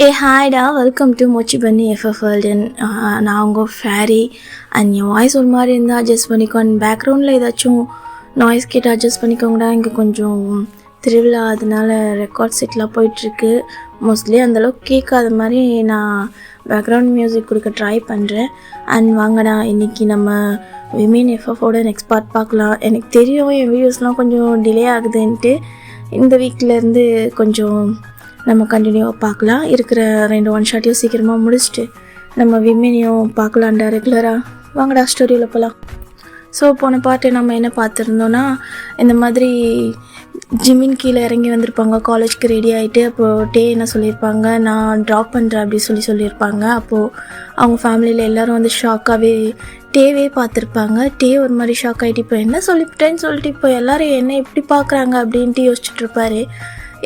Hey ஹாய்டா, welcome to மொச்சி பண்ணி FF வேர்ல்டன். நான் உங்கள் ஃபேரி. அண்ட் என் வாய்ஸ் ஒரு மாதிரி இருந்தால் அட்ஜஸ்ட் பண்ணிக்கோ. அண்ட் பேக்ரவுண்டில் ஏதாச்சும் நாய்ஸ் கேட்டு அட்ஜஸ்ட் பண்ணிக்கோங்கடா. இங்கே கொஞ்சம் திருவிழா, அதனால ரெக்கார்ட் செட்லாம் போயிட்டுருக்கு. மோஸ்ட்லி அந்தளவுக்கு கேட்காத மாதிரி நான் பேக்ரவுண்ட் மியூசிக் கொடுக்க ட்ரை பண்ணுறேன். அண்ட் வாங்கடா, இன்றைக்கி நம்ம விமன் எஃப்எஃபோட நெக்ஸ்ட் பார்ட் பார்க்கலாம். எனக்கு தெரியும் என் வீடியோஸ்லாம் கொஞ்சம் டிலே ஆகுதுன்ட்டு. இந்த வீக்லேருந்து கொஞ்சம் நம்ம கண்டினியூவாக பார்க்கலாம். இருக்கிற 2 ஒன் ஷாட்டையும் சீக்கிரமாக முடிச்சுட்டு நம்ம விமனையும் பார்க்கலான்டா ரெகுலராக. வாங்கடா ஸ்டோரியில் போகலாம். ஸோ போன பாட்டு நம்ம என்ன பார்த்துருந்தோன்னா, இந்த மாதிரி ஜிம்மின் கீழே இறங்கி வந்திருப்பாங்க காலேஜ்க்கு ரெடி ஆகிட்டு. அப்போது டே என்ன சொல்லியிருப்பாங்க, நான் ட்ராப் பண்ணுறேன் அப்படி சொல்லியிருப்பாங்க. அப்போது அவங்க ஃபேமிலியில் எல்லோரும் வந்து ஷாக்காகவே டேவே பார்த்துருப்பாங்க. டே ஒரு மாதிரி ஷாக் ஆகிட்டு இப்போ என்ன சொல்லிவிட்டேன்னு சொல்லிட்டு இப்போ எல்லோரும் என்ன எப்படி பார்க்குறாங்க அப்படின்ட்டு யோசிச்சுட்ருப்பாரு.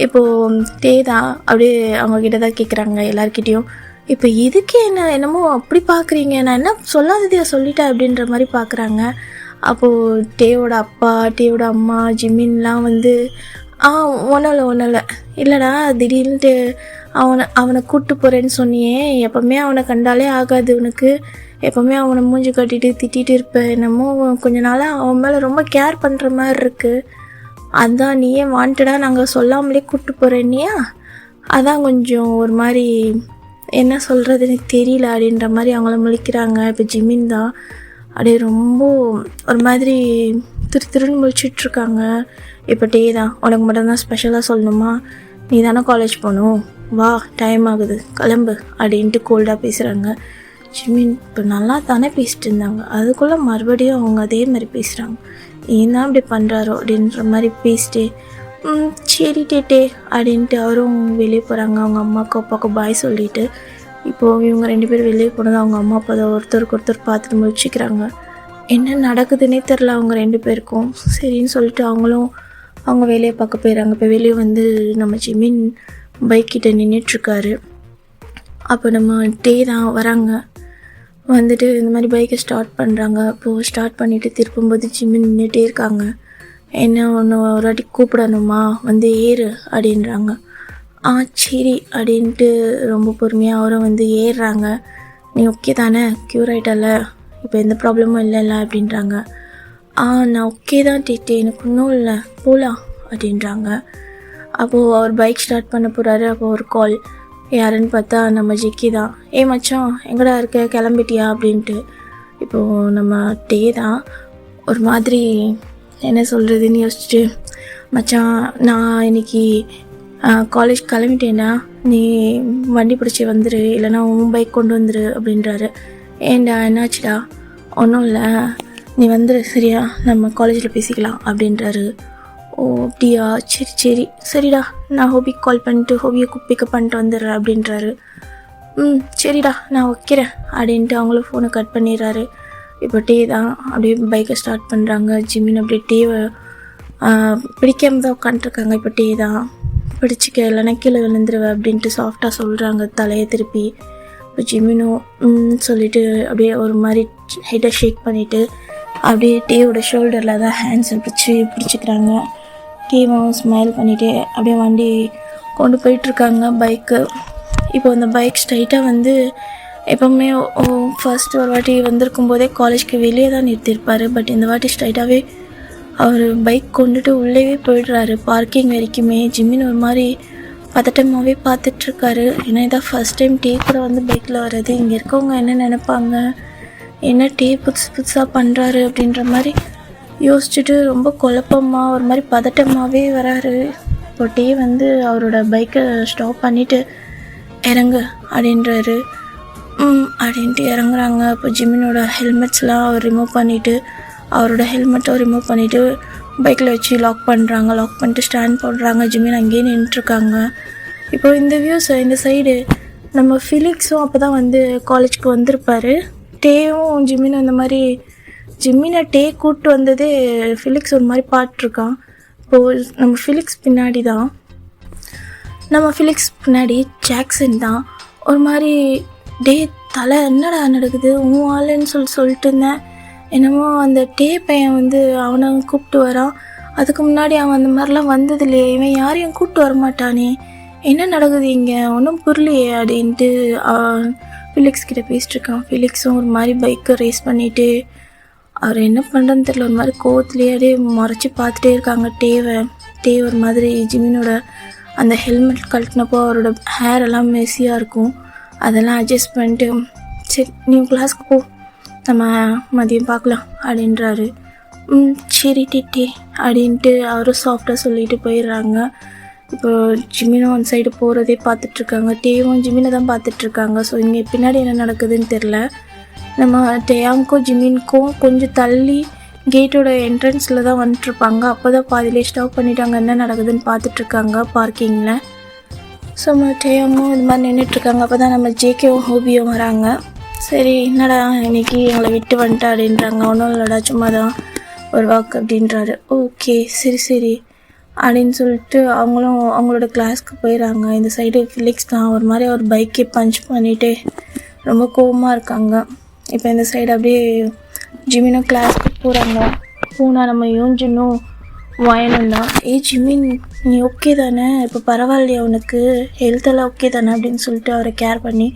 இப்போது டே தான் அப்படியே அவங்கக்கிட்ட தான் கேட்குறாங்க எல்லாருக்கிட்டேயும், இப்போ இதுக்கு என்னமோ அப்படி பார்க்குறீங்க, நான் என்ன சொல்லாததையா சொல்லிட்டேன் அப்படின்ற மாதிரி பார்க்குறாங்க. அப்போது டேவோட அப்பா, டேவோட அம்மா, ஜிம்மின்லாம் வந்து ஒன்றும் இல்லை இல்லைடா, திடீர்னுட்டு அவனை கூப்பிட்டு போகிறேன்னு சொன்னியே, எப்போவுமே அவனை கண்டாலே ஆகாது உனக்கு, எப்போவுமே அவனை மூஞ்சி கட்டிட்டு திட்டிகிட்டு இருப்பேன், என்னமோ கொஞ்ச நாளாக அவன் மேலே ரொம்ப கேர் பண்ணுற மாதிரி இருக்குது, அதான் நீயே வாண்டடாக நாங்கள் சொல்லாமலே கூப்பிட்டு போகிறேன்னியா, அதான் கொஞ்சம் ஒரு மாதிரி என்ன சொல்கிறது எனக்கு தெரியல அப்படின்ற மாதிரி அவங்கள முழிக்கிறாங்க. இப்போ ஜிம்மின் தான் அப்படியே ரொம்ப ஒரு மாதிரி திருன்னு முழிச்சிட்ருக்காங்க. இப்போ டே தான், உனக்கு மட்டும்தான் ஸ்பெஷலாக சொல்லணுமா, நீ தானே காலேஜ் போகணும், வா டைம் ஆகுது கிளம்பு அப்படின்ட்டு கோல்டாக பேசுகிறாங்க. ஜிம்மின் இப்போ நல்லா தானே பேசிட்டு இருந்தாங்க, அதுக்குள்ளே மறுபடியும் அவங்க அதே மாதிரி பேசுகிறாங்க, ஏன் தான் அப்படி பண்ணுறாரோ அப்படின்ற மாதிரி பேசிட்டு சரி டே அப்படின்ட்டு அவரும் வெளியே போகிறாங்க. அவங்க அம்மாவுக்கு அப்பாவுக்கு பாய் சொல்லிவிட்டு இப்போது இவங்க 2 பேரும் வெளியே போனது அவங்க அம்மா அப்பா அதை ஒருத்தருக்கு ஒருத்தர் பார்த்துட்டு முடிச்சுக்கிறாங்க. என்ன நடக்குதுன்னே தெரில அவங்க 2 பேருக்கும். சரின்னு சொல்லிட்டு அவங்களும் அவங்க வேலையை பார்க்க போயிடறாங்க. இப்போ வெளியே வந்து நம்ம ஜிம்மின் பைக்கிட்ட நின்றுட்டுருக்காரு. அப்போ நம்ம டே தான் வராங்க, வந்துட்டு இந்த மாதிரி பைக்கை ஸ்டார்ட் பண்ணுறாங்க. அப்போது ஸ்டார்ட் பண்ணிவிட்டு திருப்பும்போது ஜிம்மின் நின்றுட்டே இருக்காங்க. என்ன ஒன்று ஒரு வாட்டி கூப்பிடணுமா, வந்து ஏறு அப்படின்றாங்க. சரி அப்படின்ட்டு ரொம்ப பொறுமையாக அவரும் வந்து ஏறுறாங்க. நீ ஓகே தானே, க்யூர் ஆகிட்டல, இப்போ எந்த ப்ராப்ளமும் இல்லைல்ல அப்படின்றாங்க. நான் ஓகே தான் டேட்டே, எனக்கு ஒன்றும் இல்லை, போகலாம் அப்படின்றாங்க. அப்போது அவர் பைக் ஸ்டார்ட் பண்ண போகிறாரு. அப்போது ஒரு கால், யாருன்னு பார்த்தா நம்ம ஜிக்கி தான். மச்சான் எங்கடா இருக்க, கிளம்பிட்டியா அப்படின்ட்டு. இப்போது நம்ம டே தான் ஒரு மாதிரி என்ன சொல்கிறதுன்னு யோசிச்சுட்டு, மச்சான் நான் இன்னைக்கு காலேஜ் கிளம்பிட்டேன்னா நீ வண்டி பிடிச்சி வந்துடு, இல்லைனா உன் பைக் கொண்டு வந்துடு அப்படின்றாரு. ஏன்டா என்னாச்சுடா, ஒன்றும் இல்லை நீ வந்துடு சரியா, நம்ம காலேஜில் பேசிக்கலாம் அப்படின்றாரு. ஓ அப்படியா, சரிடா, நான் ஹோபிக்கு கால் பண்ணிட்டு ஹோபியை பிக்கப் பண்ணிட்டு வந்துடுறேன் அப்படின்றாரு. சரிடா நான் வைக்கிறேன் அப்படின்ட்டு அவங்களும் ஃபோனை கட் பண்ணிடுறாரு. இப்போ டே தான் அப்படியே பைக்கை ஸ்டார்ட் பண்ணுறாங்க. ஜிம்மின் அப்படியே டேவை பிடிக்காம தான் உட்காந்துருக்காங்க. இப்போ டே தான் பிடிச்சிக்க, இல்லைனா கீழே விழுந்துருவேன் அப்படின்ட்டு சாஃப்டாக சொல்கிறாங்க தலையை திருப்பி. இப்போ ஜிம்மினும் சொல்லிவிட்டு அப்படியே ஒரு மாதிரி ஹெட்டை ஷேக் பண்ணிவிட்டு அப்படியே டேவோட ஷோல்டரில் தான் ஹேண்ட்ஸை பிடிச்சிக்கிறாங்க. டேவும் ஸ்மைல் பண்ணிவிட்டு அப்படியே வண்டி கொண்டு போயிட்டுருக்காங்க பைக்கு. இப்போ அந்த பைக் ஸ்ட்ரைட்டாக வந்து எப்போவுமே ஃபர்ஸ்ட் ஒரு வாட்டி வந்திருக்கும் போதே காலேஜ்க்கு வெளியே தான் நிறுத்தியிருப்பார். பட் இந்த வாட்டி ஸ்ட்ரைட்டாகவே அவர் பைக் கொண்டுட்டு உள்ளேவே போயிடுறாரு பார்க்கிங் வரைக்குமே. ஜிம்மின் ஒரு மாதிரி பதட்டமாகவே பார்த்துட்ருக்காரு. ஏன்னா இதான் ஃபஸ்ட் டைம் டே கூட வந்து பைக்கில் வர்றது. இங்கே இருக்கவங்க என்ன நினைப்பாங்க, என்ன டே புதுசாக பண்ணுறாரு அப்படின்ற மாதிரி யோசிச்சுட்டு ரொம்ப குழப்பமாக ஒரு மாதிரி பதட்டமாகவே வராரு. இப்போ டே வந்து அவரோட பைக்கை ஸ்டாப் பண்ணிவிட்டு இறங்கு அப்படின்றாரு. அப்படின்ட்டு இறங்குறாங்க. இப்போ ஜிம்மினோட ஹெல்மெட்ஸ்லாம் அவர் ரிமூவ் பண்ணிவிட்டு அவரோட ஹெல்மெட்டை ரிமூவ் பண்ணிவிட்டு பைக்கில் வச்சு லாக் பண்ணுறாங்க. லாக் பண்ணிட்டு ஸ்டாண்ட் போடுறாங்க. ஜிம்மின் அங்கேயே நின்றுட்டுருக்காங்க. இப்போ இந்த வியூஸ் இந்த சைடு நம்ம ஃபிலிக்ஸும் அப்போ தான் வந்து காலேஜ்க்கு வந்திருப்பார். டேவும் ஜிம்மினும் இந்த மாதிரி ஜிம்மினை டே கூப்பிட்டு வந்ததே ஃபிலிக்ஸ் ஒரு மாதிரி பாட்டுருக்கான். இப்போது நம்ம ஃபிலிக்ஸ் பின்னாடி ஜாக்சன் தான் ஒரு மாதிரி டே தலை என்னடா நடக்குது உன் ஆளுன்னு சொல்லிட்டு இருந்தேன், என்னமோ அந்த டே பையன் வந்து அவனை கூப்பிட்டு வரான், அதுக்கு முன்னாடி அவன் அந்த மாதிரிலாம் வந்தது இல்லையே, இவன் யாரையும் கூப்பிட்டு வரமாட்டானே, என்ன நடக்குது இங்கே ஒன்றும் புரியலையே அப்படின்ட்டு ஃபிலிக்ஸ் கிட்ட பேசிட்டு இருக்கான். ஃபிலிக்ஸும் ஒரு மாதிரி பைக்கை ரேஸ் பண்ணிட்டு அவர் என்ன பண்ணுறதுன்னு தெரியல, ஒரு மாதிரி கோவத்துலேயே அப்படியே முறைச்சி பார்த்துட்டே இருக்காங்க. டே ஒரு மாதிரி ஜிமினோட அந்த ஹெல்மெட் கழட்டினப்போ அவரோட ஹேர் எல்லாம் மெஸ்ஸியாக இருக்கும். அதெல்லாம் அட்ஜஸ்ட் பண்ணிட்டு சரி நீ கிளாஸ்க்கு போ, நம்ம மதியம் பார்க்கலாம் அப்படின்றாரு. சரி டே அப்படின்ட்டு அவரும் சாஃப்டாக சொல்லிட்டு போயிடுறாங்க. இப்போ ஜிமினும் அந்த சைடு போகிறதே பார்த்துட்ருக்காங்க, டேவும் ஜிமினை தான் பார்த்துட்ருக்காங்க. ஸோ இங்கே பின்னாடி என்ன நடக்குதுன்னு தெரில. நம்ம டேயாவுக்கும் ஜிமினுக்கும் கொஞ்சம் தள்ளி கேட்டோட என்ட்ரன்ஸில் தான் வந்துட்டுருப்பாங்க. அப்போ தான் பாதியிலே ஸ்டாப் பண்ணிவிட்டாங்க, என்ன நடக்குதுன்னு பார்த்துட்ருக்காங்க பார்க்கிங்கில். ஸோ நம்ம டேயாவும் இது மாதிரி நின்றுட்டுருக்காங்க. அப்போ தான் நம்ம ஜேகேவும் ஹோபியும் வராங்க. சரி என்னடா இன்றைக்கி எங்களை விட்டு வந்துட்டா அப்படின்றாங்க. ஒன்றும் இல்லைடா சும்மா தான் ஒரு வாக் அப்படின்றாரு. ஓகே சரி அப்படின்னு சொல்லிட்டு அவங்களும் அவங்களோட கிளாஸ்க்கு போயிடறாங்க. இந்த சைடு ஃபிலிக்ஸ் தான் ஒரு மாதிரி ஒரு பைக்கே பஞ்ச் பண்ணிவிட்டு ரொம்ப கோவமாக இருக்காங்க. இப்போ இந்த சைடு அப்படியே ஜிமினும் கிளாஸ்க்கு போகிறாங்க. போனால் நம்ம யோஞ்சினும் வயனும் தான். ஜிமின் நீ ஓகே தானே, இப்போ பரவாயில்லையா உனக்கு, ஹெல்த்தெல்லாம் ஓகே தானே அப்படின்னு சொல்லிட்டு அவரை கேர் பண்ணி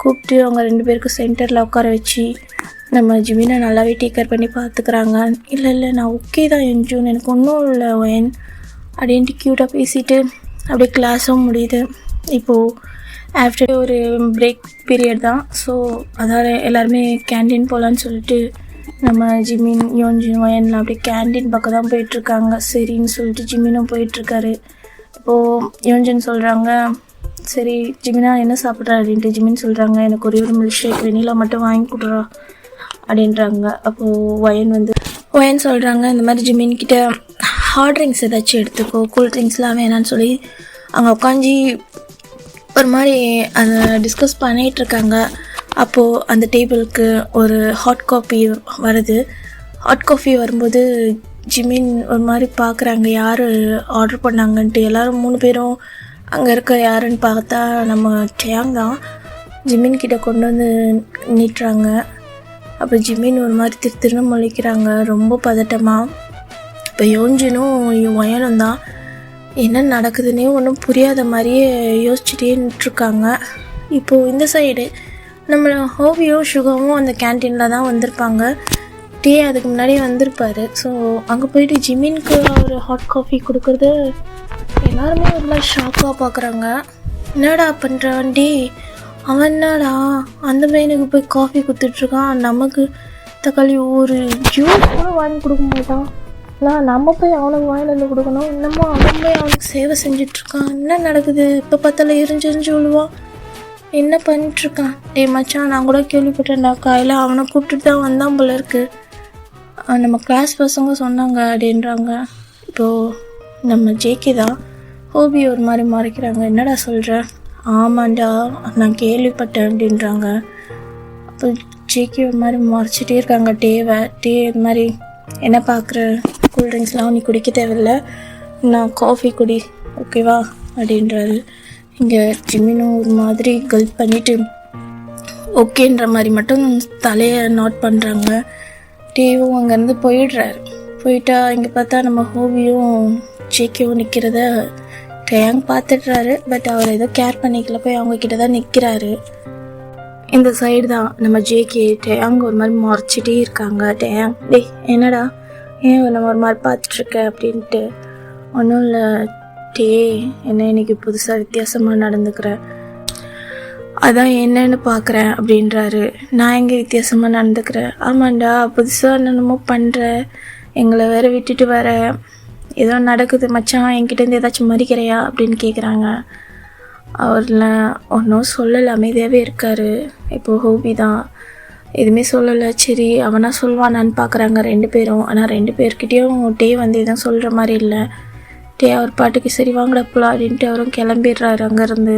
கூப்பிட்டு அவங்க 2 பேருக்கும் சென்டரில் உட்கார வச்சு நம்ம ஜிமினை நல்லாவே டேக் கேர் பண்ணி பார்த்துக்குறாங்க. இல்லை நான் ஓகே தான் யோஞ்சுன், எனக்கு ஒன்றும் இல்லை வயன் அப்படின்ட்டு க்யூட்டாக பேசிட்டு அப்படியே கிளாஸும் முடியுது. இப்போது ஆஃப்டர் ஒரு பிரேக் பீரியட் தான். ஸோ அதாவது எல்லாருமே கேன்டீன் போகலான்னு சொல்லிட்டு நம்ம ஜிமின் யோன்ஜின் வயன்லாம் அப்படியே கேன்டீன் பக்கம் தான் போயிட்டுருக்காங்க. சரின்னு சொல்லிட்டு ஜிமினும் போயிட்டுருக்காரு. இப்போது யோன்ஜின் சொல்கிறாங்க சரி ஜிமினா என்ன சாப்பிட்றா அப்படின்ட்டு. ஜிமின் சொல்கிறாங்க எனக்கு ஒரே ஒரு மில்க் ஷேக் வெனிலா மட்டும் வாங்கி கொடுறா அப்படின்றாங்க. அப்போது வயன் சொல்கிறாங்க இந்த மாதிரி ஜிமின்கிட்ட ஹார்ட் ட்ரிங்க்ஸ் ஏதாச்சும் எடுத்துக்கோ, கூல் ட்ரிங்க்ஸ்லாம் வேணான்னு சொல்லி அங்கே உட்காந்து ஒரு மாதிரி அதை டிஸ்கஸ் பண்ணிகிட்ருக்காங்க. அப்போது அந்த டேபிளுக்கு ஒரு ஹாட் காஃபி வருது. ஹாட் காஃபி வரும்போது ஜிமின் ஒரு மாதிரி பார்க்குறாங்க யார் ஆர்டர் பண்ணாங்கன்ட்டு. எல்லோரும் 3 பேரும் அங்கே இருக்க யாருன்னு பார்த்தா நம்ம டேங் தான் ஜிமின் கிட்ட கொண்டு வந்து நீட்டுறாங்க. அப்போ ஜிமின் ஒரு மாதிரி திருன்னு முழிக்கிறாங்க ரொம்ப பதட்டமாக. இப்போ யோஞ்சினும் வயனும் தான் என்ன நடக்குதுன்னே ஒன்றும் புரியாத மாதிரியே யோசிச்சுட்டே நின்றுருக்காங்க. இப்போது இந்த சைடு நம்ம ஹோபியும் சுகாவும் அந்த கேன்டீனில் தான் வந்திருப்பாங்க. டே அதுக்கு முன்னாடியே வந்திருப்பார். ஸோ அங்கே போயிட்டு ஜிமினுக்கு ஒரு ஹாட் காஃபி கொடுக்குறது எல்லாருமே ஒரு மாதிரி ஷாக்காக பார்க்குறாங்க. என்னடா பண்ணுறான் டே, அவன் என்னடா அந்த பையனுக்கு போய் காஃபி கொடுத்துட்ருக்கான், நமக்கு தக்காளி ஒரு ஜூஸ் கூட வாங்கி கொடுக்க மாட்டான், நம்ம போய் அவனுக்கு வாங்கிட்டு வந்து கொடுக்கணும், இன்னமும் அவன் போய் அவனுக்கு சேவை செஞ்சிட்ருக்கான், என்ன நடக்குது, இப்போ பார்த்தால எரிஞ்சு விழுவான், என்ன பண்ணிட்டுருக்கான். டே மச்சான் நான் கூட கேள்விப்பட்டேன்டா, காலையில் அவனை கூப்பிட்டுட்டு தான் வந்தான் போல இருக்கு, நம்ம கிளாஸ் பசங்க சொன்னாங்க அப்படின்றாங்க. இப்போது நம்ம ஜேகே தான் ஹோபி ஒரு மாதிரி மறைக்கிறாங்க. என்னடா சொல்கிற, ஆமாண்டா நான் கேள்விப்பட்டேன் அப்படின்றாங்க. அப்போ ஜேகே ஒரு மாதிரி மறைச்சிட்டே இருக்காங்க டே இது மாதிரி என்ன பார்க்குற, கூல்ட்ரிங்க்ஸ்லாம் நீ குடிக்க தேவையில்லை, நான் காஃபி குடி ஓகேவா அப்படின்றாரு. இங்கே ஜிமினும் ஒரு மாதிரி கல்ப் பண்ணிவிட்டு ஓகேன்ற மாதிரி மட்டும் தலையை நோட் பண்ணுறாங்க. டேவும் அங்கேருந்து போயிட்டா இங்கே பார்த்தா நம்ம ஹோபியும் ஜேகேவும் நிற்கிறத டேங் பார்த்துட்றாரு. பட் அவர் ஏதோ கேர் பண்ணிக்கல, போய் அவங்கக்கிட்ட தான் நிற்கிறாரு. இந்த சைடு தான் நம்ம ஜேகே டேங் ஒரு மாதிரி மறைச்சிட்டே இருக்காங்க. டேங் டேய் என்னடா ஏன் நம்ம ஒரு மாதிரி பார்த்துட்ருக்க அப்படின்ட்டு. ஒன்றும் இல்லை டே, என்ன இன்னைக்கு புதுசாக வித்தியாசமாக நடந்துக்கிறேன், அதான் என்னன்னு பார்க்குறேன் அப்படின்றாரு. நான் எங்கே வித்தியாசமாக நடந்துக்கிறேன், ஆமாண்டா புதுசாக என்னென்னமோ பண்ணுற, எங்களை வேற விட்டுட்டு வர, ஏதோ நடக்குது மச்சான், என்கிட்டேருந்து ஏதாச்சும் மறிக்கிறையா அப்படின்னு கேட்குறாங்க. அவரில் ஒன்றும் சொல்லலை, அமைதியாகவே இருக்கார். இப்போது ஹோபி தான் எதுவுமே சொல்லலை. சரி அவனா சொல்வானான்னு பார்க்குறாங்க 2 பேரும். ஆனால் 2 பேர்கிட்டையும் டே வந்து எதுவும் சொல்கிற மாதிரி இல்லை. டே அவர் பாட்டுக்கு சரி வாங்கடா போலாம் அப்படின்ட்டு அவரும் கிளம்பிடுறாரு அங்கேருந்து.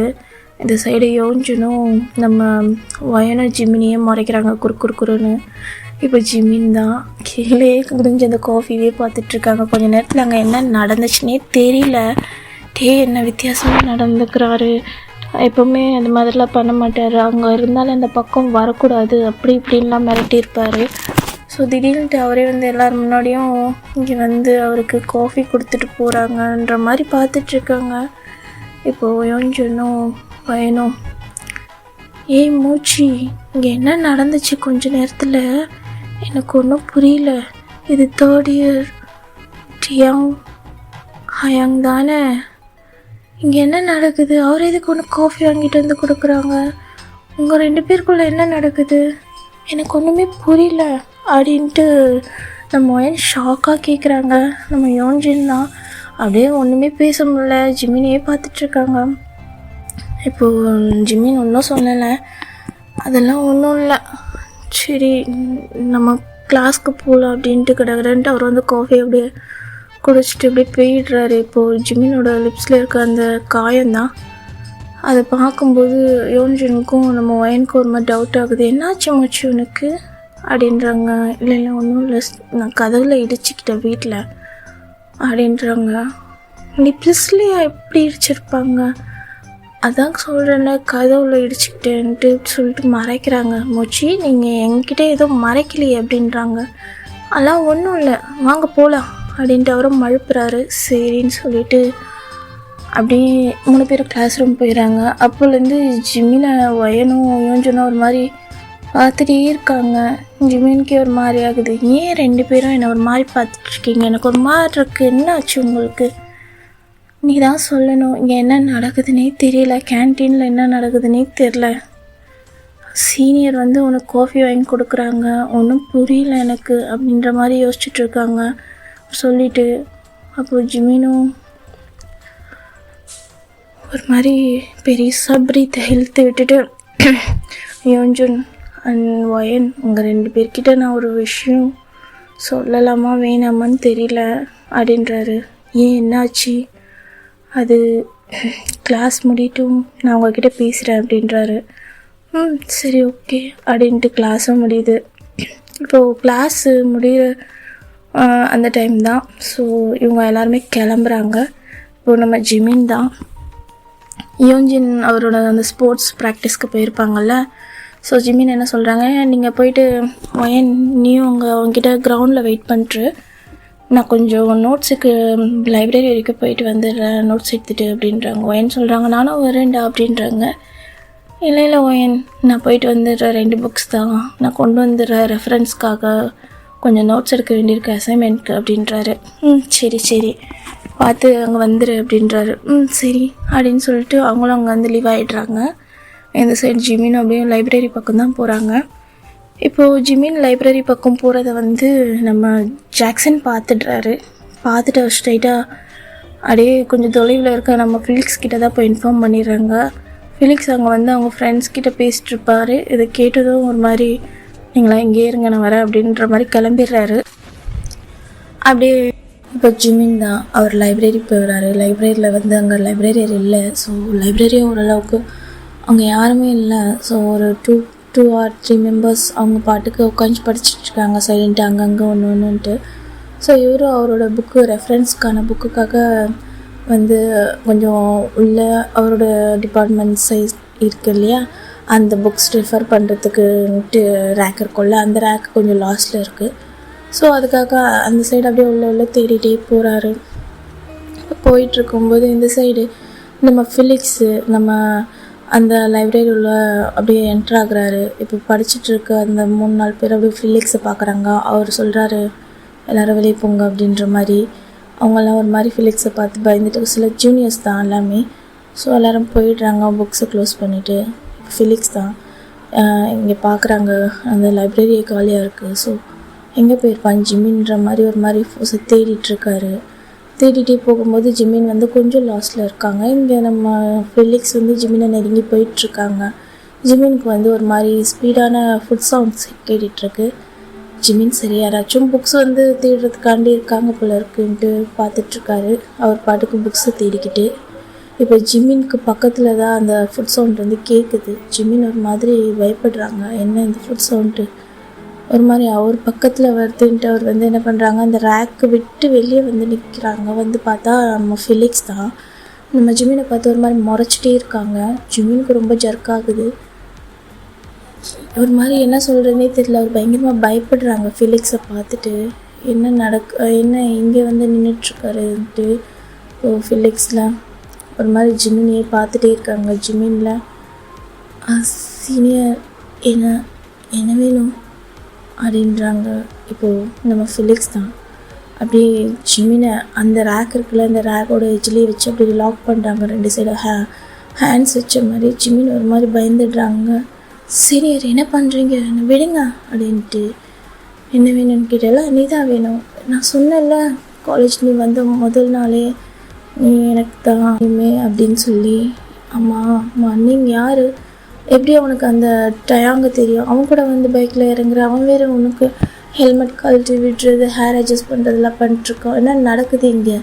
இந்த சைடு யோஞ்சினும் நம்ம வயனும் ஜிமினியும் முறைக்கிறாங்க குறுன்னு. இப்போ ஜிமின் தான் கீழே குடிஞ்சு அந்த காஃபியே பார்த்துட்ருக்காங்க. கொஞ்சம் நேரத்தில் அங்கே என்ன நடந்துச்சுன்னே தெரியல. டே என்ன வித்தியாசமாக நடந்துக்கிறாரு, எப்போவுமே அந்த மாதிரிலாம் பண்ண மாட்டார், அங்கே இருந்தாலும் அந்த பக்கம் வரக்கூடாது அப்படி இப்படின்லாம் மிரட்டியிருப்பார். ஸோ திடீர்னுட்டு அவரே வந்து எல்லோரும் முன்னாடியும் இங்கே வந்து அவருக்கு காஃபி கொடுத்துட்டு போகிறாங்கன்ற மாதிரி பார்த்துட்ருக்காங்க. இப்போது யோஞ்சனும் பையனும், ஏய் மூச்சி, இங்கே என்ன நடந்துச்சு கொஞ்ச நேரத்தில் எனக்கு ஒன்றும் புரியல. இது 3rd இயர் டியாங் ஹயாங் தானே? இங்கே என்ன நடக்குது? அவர் எதுக்கு ஒன்று காஃபி வாங்கிட்டு வந்து கொடுக்குறாங்க? உங்கள் 2 பேருக்குள்ளே என்ன நடக்குது? எனக்கு ஒன்றுமே புரியல அப்படின்ட்டு நம்ம ஒயன் ஷாக்காக கேட்குறாங்க. நம்ம யோன்ஜின் தான் அப்படியே ஒன்றுமே பேச முடியல, ஜிமினையே பார்த்துட்ருக்காங்க. இப்போது ஜிமின் ஒன்றும் சொல்லலை, அதெல்லாம் ஒன்றும் இல்லை, சரி நம்ம கிளாஸ்க்கு போகலாம் அப்படின்ட்டு கிடக்குறேன்ட்டு அவர் வந்து காஃபி அப்படியே குடிச்சிட்டு அப்படியே போயிடுறாரு. இப்போது ஜிமினோட லிப்ஸில் இருக்க அந்த காயம்தான், அதை பார்க்கும்போது யோன்ஜனுக்கும் நம்ம ஒயனுக்கும் ஒரு மாதிரி டவுட் ஆகுது. என்னாச்சு மூச்சு உனக்கு அப்படின்றாங்க. இல்லை ஒன்றும் இல்லை, நான் கதவில் இடிச்சிக்கிட்டேன் வீட்டில் அப்படின்றாங்க. லிப்ஸ்லேயே எப்படி இடிச்சிருப்பாங்க? அதான் சொல்கிறேன்ல, கதவில் இடிச்சிக்கிட்டேன்ட்டு சொல்லிட்டு மறைக்கிறாங்க. மூச்சு நீங்கள் என்கிட்ட ஏதோ மறைக்கலையே அப்படின்றாங்க. அதெல்லாம் ஒன்றும் இல்லை, வாங்க போகலாம் அப்படின்ட்டு அவரும் மழுப்புறாரு. சரின்னு சொல்லிட்டு அப்படியே 3 பேரும் கிளாஸ் ரூம் போயிடறாங்க. அப்போலேருந்து ஜிமினை ஒயனும் யோஞ்சனும் ஒரு மாதிரி பார்த்துட்டே இருக்காங்க. ஜிமினுக்கே ஒரு மாதிரி ஆகுது. ஏன் 2 பேரும் என்னை ஒரு மாதிரி பார்த்துட்ருக்கீங்க? எனக்கு ஒரு மாதிரி இருக்குது, என்ன ஆச்சு உங்களுக்கு? நீ தான் சொல்லணும், இங்கே என்ன நடக்குதுன்னே தெரியல, கேன்டீனில் என்ன நடக்குதுன்னே தெரில. சீனியர் வந்து உனக்கு காஃபி வாங்கி கொடுக்குறாங்க, ஒன்றும் புரியல எனக்கு அப்படின்ற மாதிரி யோசிச்சுட்ருக்காங்க சொல்லிவிட்டு. அப்போது ஜிமினும் ஒரு மாதிரி பெரிய பிரீத்தை இழுத்து விட்டுட்டு, யோன்ஜுன் அண்ட் ஒயன் உங்கள் 2 பேர்கிட்ட நான் ஒரு விஷயம் சொல்லலாமா வேணாமான்னு தெரியல அப்படின்றாரு. ஏன் என்னாச்சு? அது கிளாஸ் முடியட்டும் நான் உங்ககிட்ட பேசுகிறேன் அப்படின்றாரு. சரி ஓகே அப்படின்ட்டு கிளாஸும் முடியுது. இப்போது கிளாஸு முடிகிற அந்த டைம் தான். ஸோ இவங்க எல்லாருமே கிளம்புறாங்க. இப்போது நம்ம ஜிமின் தான். யோன்ஜின் அவரோட அந்த ஸ்போர்ட்ஸ் ப்ராக்டிஸ்க்கு போயிருப்பாங்கள்ல. ஸோ ஜிமின் என்ன சொல்கிறாங்க, நீங்கள் போயிட்டு ஒயன் நீயும் அவங்ககிட்ட கிரவுண்டில் வெயிட் பண்ணிட்டு, நான் கொஞ்சம் நோட்ஸுக்கு லைப்ரரி வரைக்கும் போயிட்டு வந்துடுறேன், நோட்ஸ் எடுத்துகிட்டு அப்படின்றாங்க. ஒயன் சொல்கிறாங்க, நானும் வரேன்டா அப்படின்றாங்க. இல்லை ஒயன், நான் போயிட்டு வந்துடுறேன், 2 புக்ஸ் தான் நான் கொண்டு வந்துடுறேன், ரெஃபரன்ஸ்க்காக கொஞ்சம் நோட்ஸ் எடுக்க வேண்டியிருக்கு அசைன்மெண்ட்க்கு அப்படின்றாரு. சரி பார்த்து அங்கே வந்துடு அப்படின்றாரு. சரி அப்படின்னு சொல்லிட்டு அவங்களும் அங்கே வந்து லீவ் ஆகிடுறாங்க. இந்த சைடு ஜிமின் அப்படியே லைப்ரரி பக்கம் தான் போகிறாங்க. இப்போது ஜிமின் லைப்ரரி பக்கம் போகிறத வந்து நம்ம ஜாக்சன் பார்த்துட்டு ஸ்ட்ரைட்டாக அப்படியே கொஞ்சம் தொலைவில் இருக்க நம்ம ஃபிலிக்ஸ் கிட்ட தான் போய் இன்ஃபார்ம் பண்ணிடுறாங்க. ஃபிலிக்ஸ் அங்கே வந்து அவங்க ஃப்ரெண்ட்ஸ் கிட்ட பேசிட்டுருப்பார். இதை கேட்டதும் ஒரு மாதிரி, நீங்களா இங்கே இருங்க நான் வரேன் அப்படின்ற மாதிரி கிளம்பிடுறாரு. அப்படியே இப்போ ஜிமின் தான் அவர் லைப்ரரி போயிடுறாரு. லைப்ரரியில் வந்து அங்கே லைப்ரரியர் இல்லை. ஸோ லைப்ரரியும் ஓரளவுக்கு அங்கே யாருமே இல்லை. ஸோ ஒரு 2 or 3 மெம்பர்ஸ் அவங்க பாட்டுக்கு உட்காந்து படிச்சுட்ருக்காங்க சைலண்ட்டாக அங்கங்கே ஒன்றுன்ட்டு. ஸோ இவரும் அவரோட ரெஃபரன்ஸ்க்கான புக்குக்காக வந்து கொஞ்சம் உள்ள அவரோட டிபார்ட்மெண்ட் சைஸ் இருக்குது இல்லையா, அந்த புக்ஸ் ரெஃபர் பண்ணுறதுக்குன்ட்டு ரேக் இருக்கும்ல, அந்த ரேக் கொஞ்சம் லாஸ்ட்டில் இருக்குது. ஸோ அதுக்காக அந்த சைடு அப்படியே உள்ள தேடிகிட்டே போகிறாரு. போயிட்டுருக்கும்போது இந்த சைடு நம்ம ஃபிலிக்ஸு நம்ம அந்த லைப்ரரி உள்ள அப்படியே என்ட்ராகிறாரு. இப்போ படிச்சுட்ருக்க அந்த 3-4 பேர் அப்படியே ஃபிலிக்ஸை பார்க்குறாங்க. அவர் சொல்கிறாரு, எல்லோரும் வெளியே போங்க அப்படின்ற மாதிரி. அவங்கெல்லாம் ஒரு மாதிரி ஃபிலிக்ஸை பார்த்து பயந்துட்டு, சில ஜூனியர்ஸ் தான் எல்லாமே. ஸோ எல்லோரும் போயிடுறாங்க புக்ஸை க்ளோஸ் பண்ணிவிட்டு. ஃபிலிக்ஸ் தான் இங்கே பார்க்குறாங்க, அந்த லைப்ரரியே காலியாக இருக்குது. ஸோ எங்கே போயிருப்பான் ஜிமின்ற மாதிரி ஒரு மாதிரி தேடிட்டுருக்காரு. தேடிகிட்டே போகும்போது ஜிமின் வந்து கொஞ்சம் லாஸ்ட்டில் இருக்காங்க. இங்கே நம்ம ஃபிலிக்ஸ் வந்து ஜிமினை நெருங்கி போயிட்டுருக்காங்க. ஜிமினுக்கு வந்து ஒரு மாதிரி ஸ்பீடான ஃபுட் சவுண்ட்ஸ் கேட்டுட்ருக்கு. ஜிமின் சரி யாராச்சும் புக்ஸ் வந்து தேடுறதுக்காண்டி இருக்காங்க போல இருக்குன்ட்டு பார்த்துட்ருக்காரு. அவர் பாட்டுக்கு புக்ஸை தேடிக்கிட்டு. இப்போ ஜிமினுக்கு பக்கத்தில் தான் அந்த ஃபுட் சவுண்ட் வந்து கேட்குது. ஜிமின் ஒரு மாதிரி பயப்படுறாங்க, என்ன இந்த ஃபுட் சவுண்டு ஒரு மாதிரி அவர் பக்கத்தில் வருதுன்ட்டு அவர் வந்து என்ன பண்ணுறாங்க, அந்த ரேக்கு விட்டு வெளியே வந்து நிற்கிறாங்க. வந்து பார்த்தா நம்ம ஃபிலிக்ஸ் தான். நம்ம ஜிமினை பார்த்து ஒரு மாதிரி முறைச்சிட்டே இருக்காங்க. ஜிமினுக்கு ரொம்ப ஜர்க் ஆகுது. ஒரு மாதிரி என்ன சொல்கிறதுனே தெரியல. அவர் பயங்கரமாக பயப்படுறாங்க ஃபிலிக்ஸை பார்த்துட்டு. என்ன இங்கே வந்து நின்றுட்டுருக்காருன்ட்டு. ஃபிலிக்ஸில் ஒரு மாதிரி ஜிமினியே பார்த்துட்டே இருக்காங்க. ஜிமினில் சீனியர் என்ன என்ன வேணும் அப்படின்றாங்க. இப்போது நம்ம ஃபிலிக்ஸ் தான் அப்படியே ஜிமினை அந்த ரேக் இருக்குல்ல, அந்த ரேக்கோட எஜ்லேயே வச்சு அப்படி லாக் பண்ணுறாங்க. 2 சைடு ஹேண்ட்ஸ் வச்ச மாதிரி. ஜிமின் ஒரு மாதிரி பயந்துடுறாங்க. சீனியர் என்ன பண்ணுறீங்க, என்ன விடுங்க அப்படின்ட்டு. என்ன வேணும்னு கேட்டால, நீ தான் வேணும், நான் சொன்னேன்ல காலேஜ் நீ வந்த முதல் நாளே நீ எனக்கு தான் அப்படின்னு சொல்லி. அம்மா நீங்கள் யார், எப்படி அவனுக்கு அந்த டயாங்க தெரியும், அவன் கூட வந்து பைக்கில் இறங்குற, அவன் வேறு உனக்கு ஹெல்மெட் கழட்டி விடுறது, ஹேர் அட்ஜஸ்ட் பண்ணுறதெல்லாம் பண்ணிட்டுருக்கான், என்ன நடக்குது இங்கே,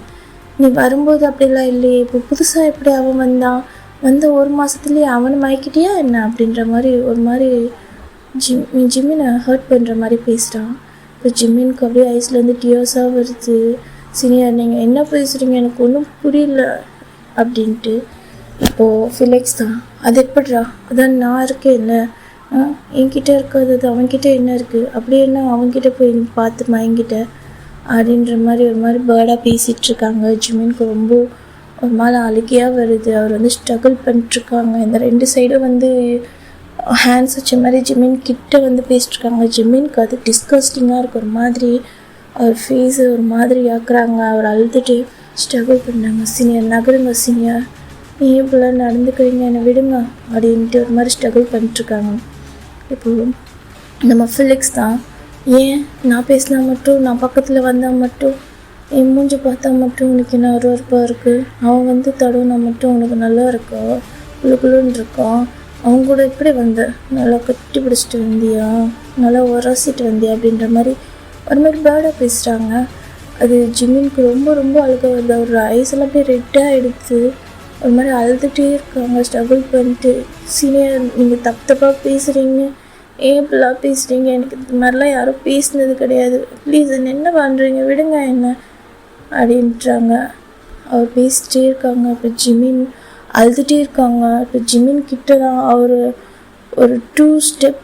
நீ வரும்போது அப்படிலாம் இல்லையே, இப்போ புதுசாக எப்படி அவன் வந்த 1 மாதத்துலேயே அவனை மயக்கிட்டியா என்ன அப்படின்ற மாதிரி ஒரு மாதிரி ஜிம்மினை ஹர்ட் பண்ணுற மாதிரி பேசுகிறான். இப்போ ஜிம்மினுக்கு அப்படியே ஐஸ்லேருந்து டியர்ஸாக வருது. சீனியர் நீங்கள் என்ன பேசுகிறீங்க, எனக்கு ஒன்றும் புரியல அப்படின்ட்டு. இப்போது ஃபிலிக்ஸ் தான், அது எப்படிரா, அதான் நான் இருக்கேன் இல்லை, என்கிட்ட இருக்காது, அது அவன்கிட்ட என்ன இருக்குது, அப்படி என்ன அவன்கிட்ட போய் பார்த்து மயங்கிட்ட அப்படின்ற மாதிரி ஒரு மாதிரி பேர்டாக பேசிகிட்ருக்காங்க. ஜிம்மினுக்கு ரொம்ப ஒரு மாதிரி அழுகையாக வருது. அவர் வந்து ஸ்ட்ரகிள் பண்ணிட்டுருக்காங்க. இந்த 2 சைடும் வந்து ஹேண்ட்ஸ் வச்ச மாதிரி ஜிம்மின் கிட்ட வந்து பேசிட்டுருக்காங்க. ஜிம்மினுக்கு அது டிஸ்கஸ்டிங்காக இருக்குது. ஒரு மாதிரி அவர் ஃபேஸை ஒரு மாதிரி ஆக்குறாங்க. அவர் அழுதுட்டு ஸ்ட்ரகிள் பண்ணாங்க. சீனியர் நகருங்க, சீனியர் நீ இப்படிலாம் நடந்துக்கிறீங்க, என்னை விடுங்க அப்படின்ட்டு ஒரு மாதிரி ஸ்ட்ரகிள் பண்ணிட்டுருக்காங்க. இப்போது நம்ம ஃபிலிக்ஸ் தான், ஏன் நான் பேசினா மட்டும், நான் பக்கத்தில் வந்தால் மட்டும், என் மூஞ்சி பார்த்தா மட்டும் உனக்கு என்ன அருவருப்பாக இருக்குது, அவன் வந்து தடவுனா மட்டும் உனக்கு நல்லா இருக்கா, குழுன்னு இருக்கான், அவங்க கூட எப்படி வந்த, நல்லா கட்டி பிடிச்சிட்டு வந்தியா, நல்லா உரசிட்டு வந்தியா அப்படின்ற மாதிரி ஒரு மாதிரி பேர்டாக பேசுகிறாங்க. அது ஜிம்மினுக்கு ரொம்ப ரொம்ப அழுக வருது. அவர் ஐஸெல்லாம் அப்படியே ரெட்டாக எடுத்து ஒரு மாதிரி அழுதுகிட்டே இருக்காங்க, ஸ்ட்ரகிள் பண்ணிட்டு. சீனியர் நீங்கள் தப்பாக பேசுகிறீங்க, ஏன் இப்படிலாம் பேசுகிறீங்க, எனக்கு இது மாதிரிலாம் யாரும் பேசினது கிடையாது, ப்ளீஸ் என்ன பண்ணுறீங்க, விடுங்க என்ன அப்படின்றாங்க. அவர் பேசிகிட்டே இருக்காங்க. இப்போ ஜிம்மின் அழுதுகிட்டே இருக்காங்க. இப்போ ஜிம்மின் கிட்ட தான் அவர் ஒரு 2 ஸ்டெப்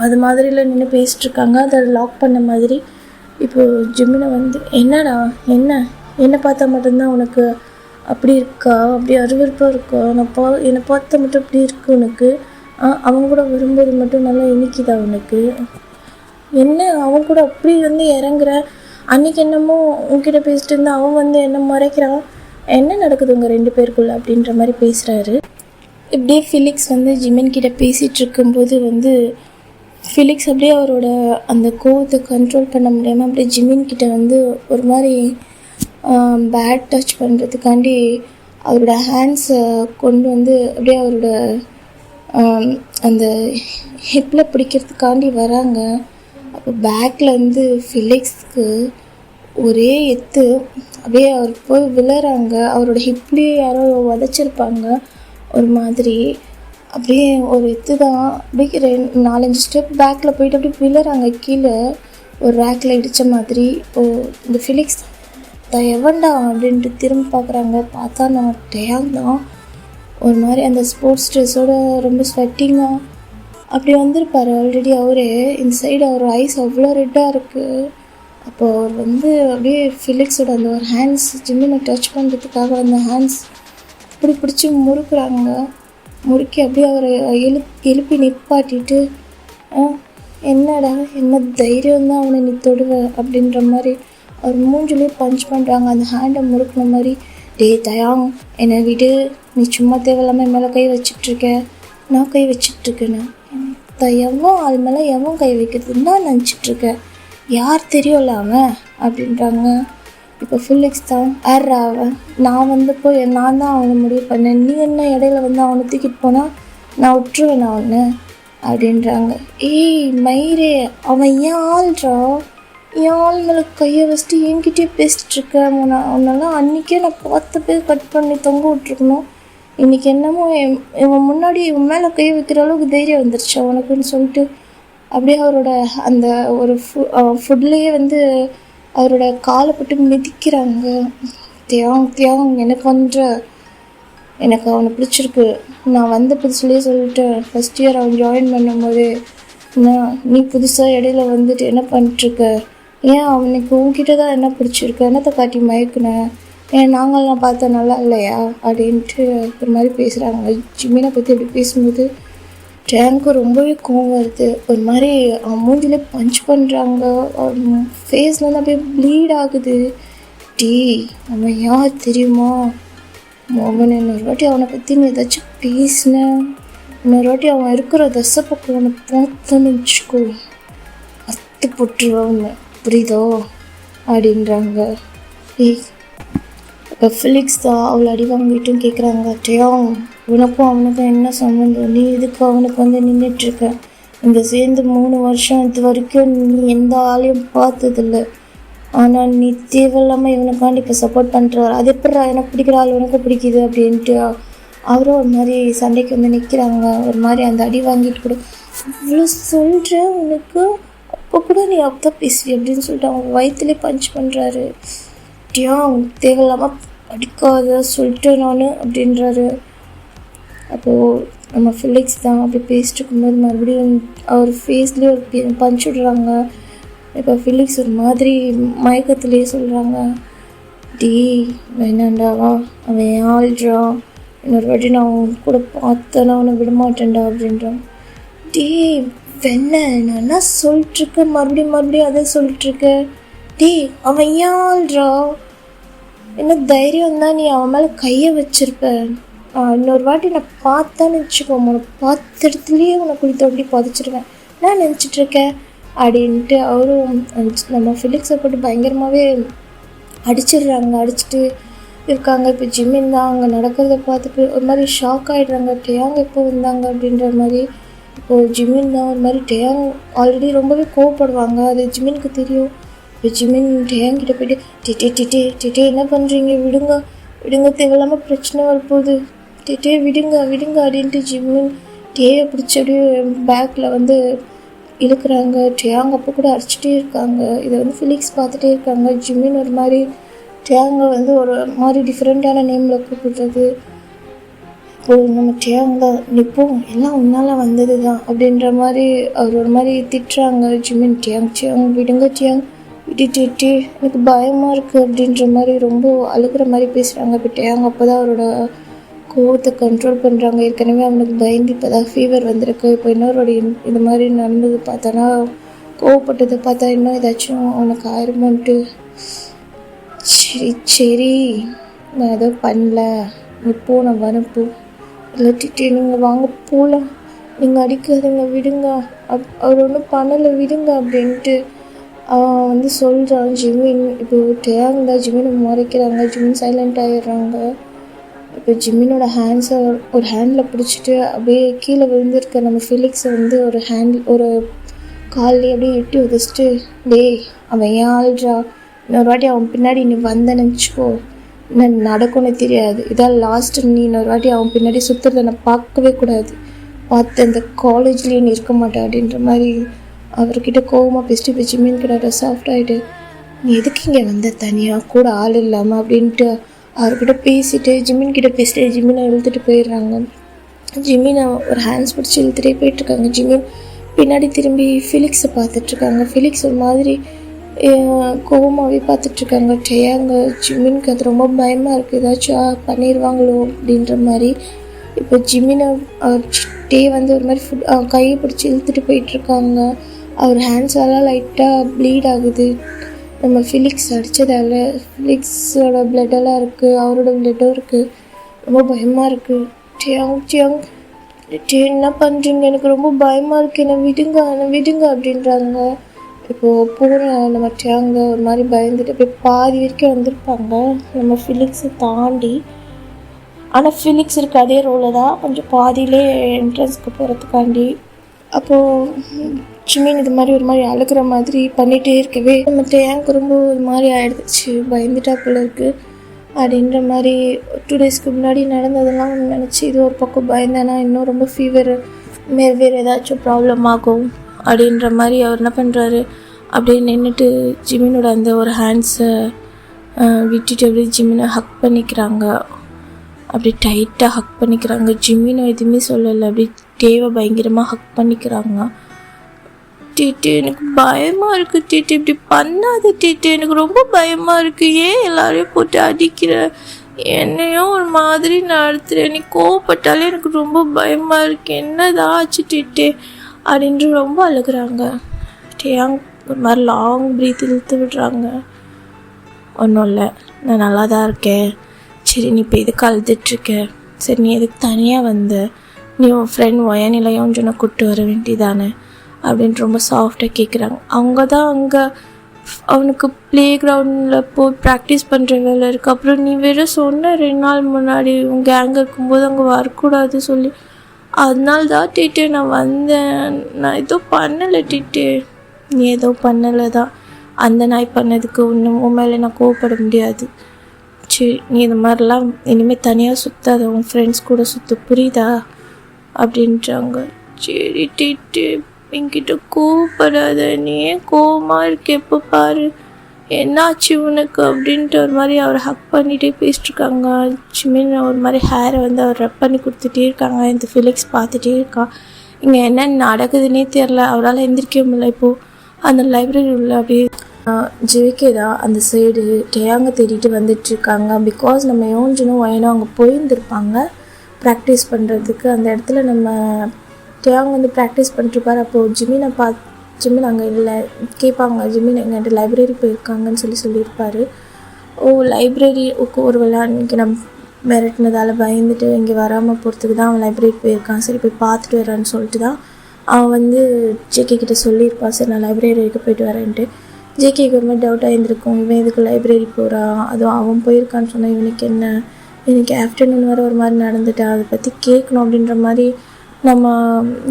அது மாதிரிலாம் நின்று பேசிகிட்ருக்காங்க, அதை லாக் பண்ண மாதிரி. இப்போது ஜிம்மினை வந்து என்னடா என்னை பார்த்தா மட்டும்தான் உனக்கு அப்படி இருக்கா, அப்படி அருவருப்பாக இருக்கா, என்னை பார்த்தா மட்டும் அப்படி இருக்கு உனக்கு, அவங்க கூட வரும்போது மட்டும் நல்லா இனிக்குதா உனக்கு, என்ன அவன் கூட அப்படி வந்து இறங்குற, அன்றைக்கி என்னமோ உங்ககிட்ட பேசிட்டு இருந்தா அவன் வந்து என்ன மறைக்கிறான், என்ன நடக்குது உங்கள் 2 பேருக்குள்ள அப்படின்ற மாதிரி பேசுகிறாரு. இப்படியே ஃபிலிக்ஸ் வந்து ஜிம்மின் கிட்ட பேசிகிட்டு இருக்கும்போது வந்து ஃபிலிக்ஸ் அப்படியே அவரோட அந்த கோவத்தை கண்ட்ரோல் பண்ண முடியாமல் அப்படியே ஜிம்மின் கிட்ட வந்து ஒரு மாதிரி பேட் டச் பண்ணுறதுக்காண்டி அவரோட ஹேண்ட்ஸை கொண்டு வந்து அப்படியே அவரோட அந்த ஹிப்பில் பிடிக்கிறதுக்காண்டி வராங்க. அப்போ பேக்கில் வந்து ஃபிலிக்ஸ்க்கு ஒரே எத்து அப்படியே அவர் போய் விழுறாங்க. அவரோட ஹிப்லேயே யாரோ உதச்சிருப்பாங்க ஒரு மாதிரி, அப்படியே ஒரு எத்து தான், அப்படியே 4-5 ஸ்டெப் பேக்கில் போயிட்டு அப்படியே விழுறாங்க கீழே, ஒரு ரேக்கில் இடித்த மாதிரி. இப்போது இந்த ஃபிலிக்ஸ் எவன்டா அப்படின்ட்டு திரும்ப பார்க்குறாங்க. பார்த்தா நான் டேங் தான், ஒரு மாதிரி அந்த ஸ்போர்ட்ஸ் ட்ரெஸ்ஸோட ரொம்ப ஸ்வெட்டிங்காக அப்படி வந்திருப்பார் ஆல்ரெடி அவரே. இந்த சைடு அவர் ஐஸ் அவ்வளோ ரெட்டாக இருக்குது. அப்போ அவர் வந்து அப்படியே ஃபிலிக்ஸோட அந்த ஒரு ஹேண்ட்ஸ் ஜிம்மினை டச் பண்ணுறதுக்காக அந்த ஹேண்ட்ஸ் அப்படி பிடிச்சி முறுக்கி அப்படியே அவரை எழுப்பி நிப்பாட்டிட்டு, என்னடா என்ன தைரியம் தான் அவனை நீ தொடுவ அப்படின்ற மாதிரி அவர் மூஞ்சிலே பஞ்ச் பண்ணுறாங்க. அந்த ஹேண்டை முறுக்கின மாதிரி, டே தயாங் என்னை விடு, நீ சும்மா தேவையில்லாமல் என் மேலே கை வச்சிட்ருக்க, நான் கை வச்சிட்ருக்கேண்ணா, எவன் அது மேலே எவன் கை வைக்கிறதுன்னு தான் நினச்சிட்ருக்கேன், யார் தெரியும்ல அவன் அப்படின்றாங்க. இப்போ ஃபிலிக்ஸ் தான், யாரா அவன், நான் வந்தப்போ நான் தான் அவனை முடிவு பண்ணேன், நீ என்ன இடையில வந்து அவனை தூக்கிட்டு போனால் நான் விட்டுருவேன் அவனை அப்படின்றாங்க. ஏய் மயிரே, அவன் ஏன் ஆள்றா, என் ஆள் மேலே கையை வச்சுட்டு என்கிட்டயே பேசிகிட்ருக்கேன், அவனெல்லாம் அன்றைக்கே நான் பார்த்து கட் பண்ணி தொங்க விட்ருக்கணும், இன்றைக்கி என்னமோ இவன் முன்னாடி இவன் மேலே கை வைக்கிற அளவுக்கு தைரியம் வந்துருச்சு அவனுக்குன்னு சொல்லிட்டு அப்படியே அவரோட அந்த ஒரு ஃபுட்லேயே வந்து அவரோட காலை போட்டு மிதிக்கிறாங்க. தியாங் எனக்கு அவனை பிடிச்சிருக்கு, நான் வந்த புதுசுலேயே சொல்லிட்டேன், ஃபஸ்ட் இயர் அவன் ஜாயின் பண்ணும்போது, நீ புதுசாக இடையில வந்துட்டு என்ன பண்ணிட்டுருக்க, ஏன் அவனுக்கு உன்கிட்ட தான் என்ன பிடிச்சிருக்கு, என்னத்தை காட்டி மயக்குனேன், ஏன் நாங்கள்லாம் பார்த்தா நல்லா இல்லையா அப்படின்ட்டு ஒரு மாதிரி பேசுகிறாங்க. ஜிமினை பற்றி அப்படி பேசும்போது டேங்க்கு ரொம்பவே கோவம் வருது. ஒரு மாதிரி மூஞ்சிலே பஞ்ச் பண்ணுறாங்க. ஃபேஸ்லேருந்து அப்படியே ப்ளீட் ஆகுது. அவன் யார் தெரியுமா? அவன் இன்னொரு வாட்டி அவனை பற்றி நீ ஏதாச்சும் பேசினேன், இன்னொரு வாட்டி அவன் இருக்கிற தசை பக்கம் அவனை பார்த்தோன்னு வச்சுக்கோ, அத்து போட்டுருவாங்க, புரியுதோ அப்படின்றாங்க. இப்போ ஃபிலிக்ஸ் தான் அவளை அடி வாங்கிட்டும் கேட்குறாங்க, டேயாங் உனக்கும் அவனுக்கும் என்ன சம்மந்தம்? நீ எதுக்கு அவனுக்கு வந்து நின்றுட்டுருக்க? இங்கே சேர்ந்து 3 வருஷம் இது வரைக்கும் நீ எந்த ஆளையும் பார்த்ததில்ல. ஆனால் நீ தேவையில்லாமல் இவனுக்காண்டி இப்போ சப்போர்ட் பண்ணுறாரு. அது எப்படி எனக்கு பிடிக்கிற ஆள் உனக்கு பிடிக்குது அப்படின்ட்டு அவரும் ஒரு மாதிரி சண்டைக்கு வந்து நிற்கிறாங்க. ஒரு மாதிரி அந்த அடி வாங்கிட்டு கூட இவ்வளோ சொல்கிறேன் உனக்கு, அப்போ கூட நீ அப்போ பேசுவி அப்படின்னு சொல்லிட்டு அவங்க வயிற்றுலேயே பஞ்ச் பண்ணுறாரு. டேயாங் தேவையில்லாமல் அடிக்காத சொல்லிட்டேன் நான் அப்படின்றாரு. அப்போது நம்ம ஃபிலிக்ஸ் தான் அப்படி பேசிட்டு இருக்கும்போது மறுபடியும் அவர் ஃபேஸ்லேயே ஒரு பஞ்ச் விடுறாங்க. இப்போ ஃபிலிக்ஸ் ஒரு மாதிரி மயக்கத்துலேயே சொல்கிறாங்க, வேணாண்டாவா அவன் ஆள்றான், இன்னொரு வாட்டி நான் அவன் கூட பார்த்தேன்னா அவனை விடமாட்டேன்டா அப்படின்றான். வெண்ண நான் என்ன சொல்லிட்டுருக்கேன், மறுபடியும் அதை சொல்லிட்டுருக்கேன். அவன் ஆள்றா, என்ன தைரியம் தான் நீ அவன் மேலே கையை வச்சிருப்பேன். இன்னொரு வாட்டி நான் பார்த்தேன்னு வச்சுக்கோ, உனக்கு பார்த்த இடத்துலையே உன்னை குழி தோண்டி புதைச்சிருவேன் நான் நினச்சிட்ருக்கேன் அப்படின்ட்டு அவரும் நம்ம ஃபிலிக்ஸை போட்டு பயங்கரமாகவே அடிச்சிடுறாங்க. அடிச்சுட்டு இருக்காங்க. இப்போ ஜிமின் தான் அங்கே நடக்கிறத பார்த்துட்டு ஒரு மாதிரி ஷாக் ஆகிடுறாங்க. டேயாங் எப்போ வந்தாங்க அப்படின்ற மாதிரி. இப்போது ஜிமின் தான் ஒரு மாதிரி டேயாங் ஆல்ரெடி ரொம்பவே கோவப்படுவாங்க, அது ஜிமினுக்கு தெரியும். இப்போ ஜிமின் டேயாங்கிட்ட போய்ட்டு டிட்டே என்ன பண்ணுறீங்க, விடுங்க தேவையில்லாமல் பிரச்சனை வரப்போகுது, விடுங்க அப்படின்ட்டு ஜிமின் டேயை பிடிச்சி அப்படியே பேக்கில் வந்து இழுக்கிறாங்க. டேயாங் அப்போ கூட அடிச்சுட்டே இருக்காங்க. இதை வந்து ஃபிலிக்ஸ் பார்த்துட்டே இருக்காங்க. ஜிமின் ஒரு மாதிரி டேயாங்கை வந்து ஒரு மாதிரி டிஃப்ரெண்ட்டான நேமில் கூப்பிடுறது. இப்போது நம்ம டேயாங் தான் நிற்போம், எல்லாம் உன்னால் வந்தது தான் அப்படின்ற மாதிரி அவர் ஒரு மாதிரி திட்டுறாங்க. ஜிமின் டேயாங் விடுங்க விட்டுட்டு எனக்கு பயமாக இருக்குது அப்படின்ற மாதிரி ரொம்ப அழுகிற மாதிரி பேசுகிறாங்க. இப்போ டேயாங் அப்போ தான் அவரோட கோவத்தை கண்ட்ரோல் பண்ணுறாங்க. ஏற்கனவே அவனுக்கு பயந்து இப்போ தான் ஃபீவர் வந்திருக்கு. இப்போ இன்னொரு இது மாதிரி நடந்தது பார்த்தானா, கோவப்பட்டதை பார்த்தா இன்னும் ஏதாச்சும் அவனுக்கு ஆயிருமோன்ட்டு, சரி நான் ஏதோ பண்ணல, இப்போ நான் வரப்போ இல்லாட்டிட்டு நீங்கள் வாங்க போகலாம், நீங்கள் அடிக்காதீங்க விடுங்க, அவர் ஒன்றும் பண்ணலை விடுங்க அப்படின்ட்டு அவன் வந்து சொல்கிறான். ஜிமின் இப்போ டேயாங் தான் ஜிமினை முறைக்கிறாங்க. Jimin silent ஆகிடுறாங்க. இப்போ ஜிமினோட ஹேண்ட்ஸை ஒரு ஹேண்டில் பிடிச்சிட்டு அப்படியே கீழே விழுந்திருக்க நம்ம ஃபிலிக்ஸை வந்து ஒரு கால்லேயே அப்படியே எட்டி உதச்சிட்டு, அவன் ஆள்றா, இன்னொரு வாட்டி அவன் பின்னாடி நீ வந்தேன்னு வச்சுக்கோ, நான் நடக்கும்னு தெரியாது, இதான் லாஸ்ட்டு, நீ இன்னொரு வாட்டி அவன் பின்னாடி சுற்றுறத நான் பார்க்கவே கூடாது, பார்த்து அந்த காலேஜ்லேயே நீ இருக்க மாட்டேன் அப்படின்ற மாதிரி அவர்கிட்ட கோவமாக பேசிட்டு இப்போ ஜிமின் கிட்ட சாஃப்ட் ஆகிட்டு, நீ எதுக்கு இங்கே வந்த தனியாக கூட ஆள் இல்லாமல் அப்படின்ட்டு அவர்கிட்ட பேசிட்டு ஜிமின் கிட்ட பேசிட்டு ஜிமினை இழுத்துட்டு போயிடுறாங்க. ஜிமினை ஒரு ஹேண்ட்ஸ் பிடிச்சி இழுத்துட்டே போயிட்டுருக்காங்க. ஜிமின் பின்னாடி திரும்பி ஃபிலிக்ஸை பார்த்துட்ருக்காங்க. ஃபிலிக்ஸ் ஒரு மாதிரி கோவமாகவே பார்த்துட்ருக்காங்க. டேயாங்க ஜிமினுக்கு அது ரொம்ப பயமாக இருக்குது, ஏதாச்சும் பண்ணிடுவாங்களோ அப்படின்ற மாதிரி. இப்போ ஜிமினை டே வந்து ஒரு மாதிரி கையை பிடிச்சி இழுத்துட்டு போயிட்டுருக்காங்க. அவர் ஹேண்ட்ஸெல்லாம் லைட்டாக ப்ளீட் ஆகுது. நம்ம ஃபிலிக்ஸ் அடித்ததால் ஃபிலிக்ஸோட பிளட்டெல்லாம் இருக்குது, அவரோட பிளட்டும் இருக்குது. ரொம்ப பயமாக இருக்குது. டேயாங் என்ன பண்ணுறீங்க, எனக்கு ரொம்ப பயமாக இருக்குது, என்னை விடுங்க அப்படின்றாங்க. இப்போது போகிற நம்ம டேயாங்க ஒரு மாதிரி பயந்துட்டு போய் பாதி வரைக்கும் வந்திருப்பாங்க நம்ம ஃபிலிக்ஸை தாண்டி. ஆனால் ஃபிலிக்ஸ் இருக்க அதே ரோலில் தான் கொஞ்சம் பாதியிலே என்ட்ரன்ஸ்க்கு போகிறதுக்காண்டி. அப்போது ஜிமின் இது மாதிரி ஒரு மாதிரி அழுகிற மாதிரி பண்ணிகிட்டே இருக்கவே நம்ம டேயாங்க் ரொம்ப ஒரு மாதிரி ஆகிடுச்சு, பயந்துட்டா போல இருக்குது அப்படின்ற மாதிரி. 2 டேஸ்க்கு முன்னாடி நடந்ததெல்லாம் நினச்சி இது ஒரு பக்கம் பயந்தேன்னா இன்னும் ரொம்ப ஃபீவர் வேறு ஏதாச்சும் ப்ராப்ளம் ஆகும் அப்படின்ற மாதிரி அவர் என்ன பண்ணுறாரு, அப்படியே நின்றுட்டு ஜிமினோட அந்த ஒரு ஹேண்ட்ஸை விட்டுட்டு அப்படியே ஜிமினை ஹக் பண்ணிக்கிறாங்க. அப்படி டைட்டாக ஹக் பண்ணிக்கிறாங்க. ஜிமினை எதுவுமே சொல்லலை, அப்படி டேவை பயங்கரமாக ஹக் பண்ணிக்கிறாங்க. டீட்டு எனக்கு பயமாக இருக்குது டீட்டு, இப்படி பண்ணாது டீட்டு, எனக்கு ரொம்ப பயமாக இருக்குது. ஏன் எல்லாரையும் போட்டு அடிக்கிற, என்னையும் ஒரு மாதிரி நடத்துகிற, நீ கோவப்பட்டாலே எனக்கு ரொம்ப பயமாக இருக்குது, என்னதான் ஆச்சு டீட்டு அப்படின்ட்டு ரொம்ப அழுகுறாங்க. டேயாங் ஒரு மாதிரி லாங் ப்ரீத் இழுத்து விடுறாங்க. ஒன்றும் இல்லை, நான் நல்லா தான் இருக்கேன். சரி, நீ இப்போ எதுக்கு அழுதுட்ருக்க? சரி, நீ எதுக்கு தனியாக வந்த? நீ உன் ஃப்ரெண்ட் ஒயநிலையும் சொன்ன கூப்பிட்டு வர வேண்டியதானே அப்படின்ட்டு ரொம்ப சாஃப்டாக கேட்குறாங்க. அவங்க தான் அங்கே அவனுக்கு ப்ளே கிரவுண்டில் போய் ப்ராக்டிஸ் பண்ணுற வேலை இருக்குது. அப்புறம் நீ வேறு சொன்ன 2 நாள் முன்னாடி உங்கள் கேங் இருக்கும்போது அங்கே வரக்கூடாது சொல்லி, அதனால தான் டீட்டு நான் வந்தேன். நான் எதுவும் பண்ணலை டீட்டு. நீ ஏதோ பண்ணலை தான், அந்த நாய் பண்ணதுக்கு உன் மேலே நான் கோவப்பட முடியாது. சரி, நீ இந்த மாதிரிலாம் இனிமேல் தனியாக சுற்றாத, உன் ஃப்ரெண்ட்ஸ் கூட சுற்று, புரியுதா அப்படின்றாங்க. சரி டீட்டு, என்கிட்ட கோவப்படாத, நீ ஏன் கோவமாக இருக்க, எப்போ பாரு என்னாச்சு உனக்கு அப்படின்ட்டு ஒரு மாதிரி அவர் ஹக் பண்ணிகிட்டே பேசிட்டுருக்காங்க. ஜிமின் ஒரு மாதிரி ஹேரை வந்து அவர் ரப் பண்ணி கொடுத்துட்டே இருக்காங்க. இந்த ஃபிலிக்ஸ் பார்த்துட்டே இருக்கான். இங்கே என்ன நடக்குதுன்னே தெரில, அவரால் எந்திரிக்க முடியல. இப்போது அந்த லைப்ரரி உள்ள அப்படியே ஜேகே தான் அந்த சைடு டேயாங்க தேடிட்டு வந்துட்டுருக்காங்க. பிகாஸ் நம்ம யோன்ஜனும் வயனும் அங்கே போயிருந்துருப்பாங்க ப்ராக்டிஸ் பண்ணுறதுக்கு. அந்த இடத்துல நம்ம டேயாங்க வந்து ப்ராக்டிஸ் பண்ணிட்டுருப்பார். அப்போது ஜிமின் அங்கே இல்லை கேட்பாங்க, ஜிமின் எங்கிட்ட லைப்ரரி போயிருக்காங்கன்னு சொல்லியிருப்பார். லைப்ரரி ஒரு விளையாட்டு நம்ம மிரட்டினதால் பயந்துட்டு இங்கே வராமல் போகிறதுக்கு தான் அவன் லைப்ரரி போயிருக்கான். சரி, போய் பார்த்துட்டு வரான்னு சொல்லிட்டு தான் அவன் வந்து ஜேகே கிட்டே சொல்லியிருப்பான். சரி, நான் லைப்ரரி வரைக்கும் போயிட்டு வரேன்ட்டு. ஜேகேக்கு ஒரு மாதிரி டவுட்டாக இருந்திருக்கும், இவன் எதுக்கு லைப்ரரி போகிறான், அதுவும் அவன் போயிருக்கான்னு சொன்னால் இவனுக்கு என்ன, இன்றைக்கி ஆஃப்டர்நூன் வர ஒரு மாதிரி நடந்துட்டான், அதை பற்றி கேட்கணும் அப்படின்ற மாதிரி நம்ம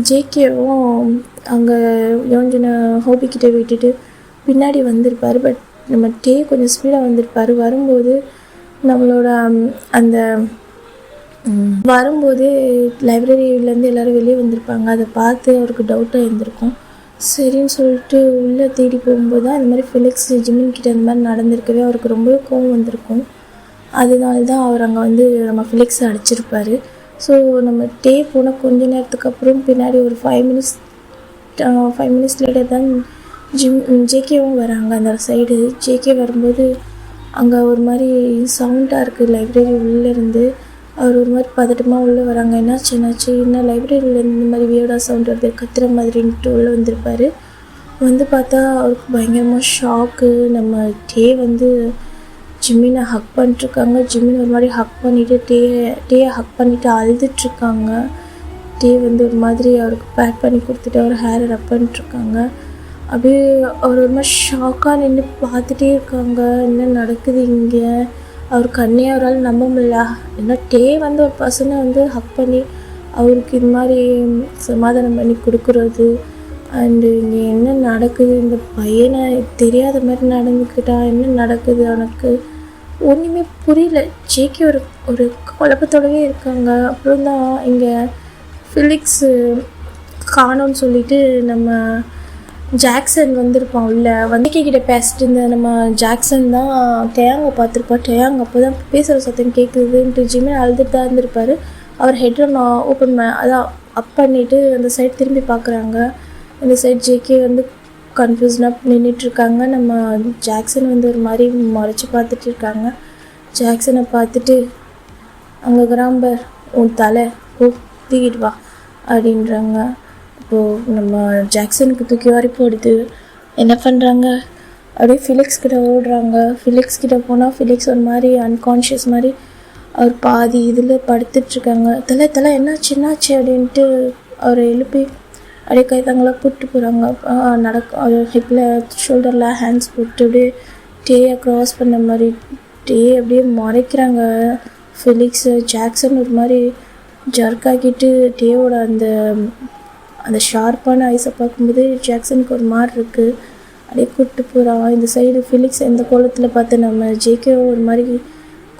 ஜேகேவும் அங்கே யோன்ஜனை ஹோபிக்கிட்ட விட்டுட்டு பின்னாடி வந்திருப்பார். பட் நம்ம டே கொஞ்சம் ஸ்பீடாக வந்திருப்பார். நம்மளோட அந்த வரும்போது லைப்ரரியிலேருந்து எல்லோரும் வெளியே வந்திருப்பாங்க. அதை பார்த்து அவருக்கு டவுட்டாக இருந்திருக்கும். சரின்னு சொல்லிட்டு உள்ளே தேடி போகும்போது தான் இந்த மாதிரி ஃபிலிக்ஸ் ஜிமின் கிட்ட இந்த மாதிரி நடந்திருக்கவே அவருக்கு ரொம்பவே கோவம் வந்திருக்கும். அதனால தான் அவர் அங்கே வந்து நம்ம ஃபிலிக்ஸை அடிச்சிருப்பார். ஸோ நம்ம டே போனால் கொஞ்ச நேரத்துக்கு அப்புறம் பின்னாடி ஒரு 5 மினிட்ஸ் லேட்டர் தான் ஜேகேவும் வராங்க அந்த சைடு. ஜேகே வரும்போது அங்கே ஒரு மாதிரி சவுண்டாக இருக்குது லைப்ரரி உள்ளேருந்து. அவர் ஒரு மாதிரி பதட்டமாக உள்ளே வராங்க. என்னாச்சு, இன்னும் லைப்ரரியிலேருந்து இந்த மாதிரி வியர்டாக சவுண்ட் வருது, கத்துற மாதிரின்ட்டு உள்ளே வந்திருப்பார். வந்து பார்த்தா அவருக்கு பயங்கரமாக ஷாக்கு. நம்ம டே வந்து ஜிமினை ஹக் பண்ணிட்டுருக்காங்க. ஜிமின் ஒரு மாதிரி ஹக் பண்ணிவிட்டு டேயை ஹக் பண்ணிவிட்டு அழுதுட்ருக்காங்க. டே வந்து ஒரு மாதிரி அவருக்கு பேக் பண்ணி கொடுத்துட்டு அவர் ஹேரை ரப் பண்ணிட்டுருக்காங்க. அப்படியே அவர் ஒரு மாதிரி ஷாக்காக நின்று பார்த்துட்டே இருக்காங்க, என்ன நடக்குது இங்கே. அவர் கண்ணே அவரால் நம்ப முடியல. ஏன்னா டே வந்து ஒரு பர்சனை வந்து ஹக் பண்ணி அவருக்கு இது மாதிரி சமாதானம் பண்ணி கொடுக்குறது. அண்டு இங்கே என்ன நடக்குது, இந்த பையனை தெரியாத மாதிரி நடந்துக்கிட்டா, என்ன நடக்குது அவனுக்கு ஒன்றுமே புரியல. ஜேகே ஒரு குழப்பத்தோடவே இருக்காங்க. அப்புறம் தான் இங்கே ஃபிலிக்ஸு காணோன்னு சொல்லிட்டு நம்ம ஜாக்சன் வந்திருப்பான். உள்ளே கிட்ட பேசிட்டு இருந்த நம்ம ஜாக்சன் தான் டேயாங்க பார்த்துருப்பார். டேயாங்க அப்போ தான் பேசுகிற சத்தம் கேட்குதுன்ட்டு ஜிமின் அழுதுட்டு தான் இருந்திருப்பார். அவர் ஹெட்ரூம் ஓப்பன் அதான் அப் பண்ணிவிட்டு அந்த சைட் திரும்பி பார்க்குறாங்க. இந்த சைட் ஜேகே வந்து கன்ஃபியூஸ்னாக நின்றுட்டுருக்காங்க. நம்ம ஜாக்சன் வந்து ஒரு மாதிரி முறைச்சி பார்த்துட்டு இருக்காங்க. ஜாக்சனை பார்த்துட்டு அங்கே கிராம்பர் உன் தலை தூக்கிட்டு வா அப்படின்றாங்க. இப்போது நம்ம ஜாக்சனுக்கு தூக்கி வாரி போடுது. என்ன பண்ணுறாங்க, அப்படியே ஃபிலிக்ஸ் கிட்ட ஓடுறாங்க. ஃபிலிக்ஸ் கிட்ட போனால் ஃபிலிக்ஸ் ஒரு மாதிரி அன்கான்ஷியஸ் மாதிரி அவர் பாதி இதில் படுத்துட்ருக்காங்க. தலை என்னாச்சு அப்படின்ட்டு அவரை எழுப்பி அப்படியே கைத்தாங்களாக கூப்பிட்டு போகிறாங்க. அவர் ஹிப்பில் ஷோல்டரில் ஹேண்ட்ஸ் போட்டு அப்படியே டேயை க்ராஸ் பண்ண மாதிரி டே அப்படியே மறைக்கிறாங்க. ஃபிலிக்ஸு ஜாக்சன் ஒரு மாதிரி ஜர்க்காக்கிட்டு டேவோட அந்த ஷார்ப்பான ஐஸை பார்க்கும்போது ஜாக்சனுக்கு ஒரு மாதிரி இருக்குது. அப்படியே கூப்பிட்டு போகிறான். இந்த சைடு ஃபிலிக்ஸ் எந்த கோலத்தில் பார்த்து நம்ம ஜேகே ஒரு மாதிரி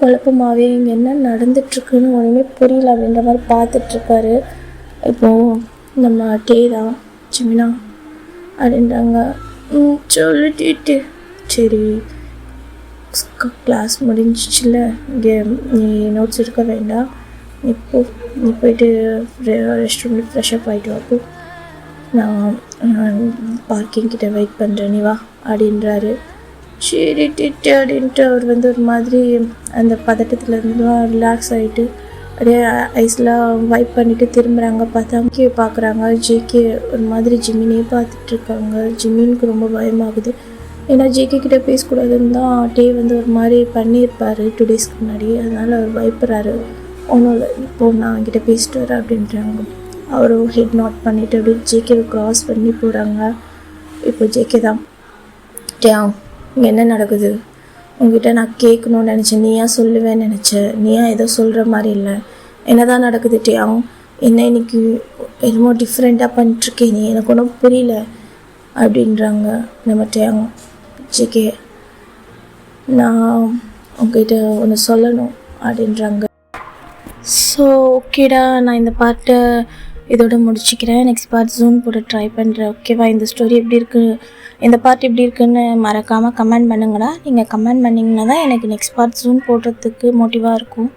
குழப்பமாகவே இங்கே என்ன நடந்துட்டுருக்குன்னு ஒன்றுமே புரியல அப்படின்ற மாதிரி பார்த்துட்ருக்காரு. இப்போது நம்ம டே தான் ஜிமினா அப்படின்றாங்க. சொல்லிட்டு சரி கிளாஸ் முடிஞ்சிச்சில்ல, இங்கே நீ நோட்ஸ் எடுக்க வேண்டாம், நீ போயிட்டு ரெஸ்ட் ரூமில் ஃப்ரெஷ்அப் ஆகிட்டு வாப்போ நான் பார்க்கிங் கிட்ட வெயிட் பண்ணுறேன், நீ வா அப்படின்றாரு. சரி டிட்டு அப்படின்ட்டு அவர் ஒரு மாதிரி அந்த பதட்டத்துலேருந்துலாம் ரிலாக்ஸ் ஆகிட்டு அப்படியே ஐஸ்லாம் வைப் பண்ணிவிட்டு திரும்புகிறாங்க. பார்த்தா ஜேகே பார்க்குறாங்க. ஜேகே ஒரு மாதிரி ஜிமினே பார்த்துட்ருக்காங்க. ஜிமினுக்கு ரொம்ப பயமாகுது. ஏன்னா ஜேகே கிட்டே பேசக்கூடாதுன்னு தான் டே ஒரு மாதிரி பண்ணியிருப்பார் 2 டேஸ்க்கு முன்னாடி. அதனால் அவர் பயப்படுறாரு. ஒன்றும் இல்லை, இப்போது நான் அவங்ககிட்ட பேசிட்டு வரேன் அப்படின்றாங்க. அவரும் ஹெட் நாட் பண்ணிவிட்டு அப்படி ஜேகேவை க்ராஸ் பண்ணி போகிறாங்க. இப்போ ஜேகே தான், டேம் இங்கே என்ன நடக்குது, உங்ககிட்ட நான் கேட்கணும்னு நினச்சேன், நீயா சொல்லுவேன்னு நினச்சேன், நீயா ஏதோ சொல்கிற மாதிரி இல்லை, என்ன தான் நடக்குது டேம், என்ன இன்னைக்கு என்னமோ டிஃப்ரெண்ட்டாக பண்ணிட்டுருக்கேன், நீ எனக்கு ஒன்றும் புரியல அப்படின்றாங்க. நம்ம டேம் ஜேகே நான் உங்ககிட்ட ஒன்று சொல்லணும் அப்படின்றாங்க. ஸோ ஓகேடா, நான் இந்த பார்ட்டை இதோட முடிச்சுக்கிறேன். நெக்ஸ்ட் பார்ட் ஜூன் போட ட்ரை பண்ணுறேன். ஓகேவா? இந்த ஸ்டோரி எப்படி இருக்குது, இந்த பார்ட் எப்படி இருக்குதுன்னு மறக்காமல் கமெண்ட் பண்ணுங்கடா. நீங்கள் கமெண்ட் பண்ணிங்கன்னா தான் எனக்கு நெக்ஸ்ட் பார்ட் ஜூன் போடுறதுக்கு மோட்டிவாக இருக்கும்.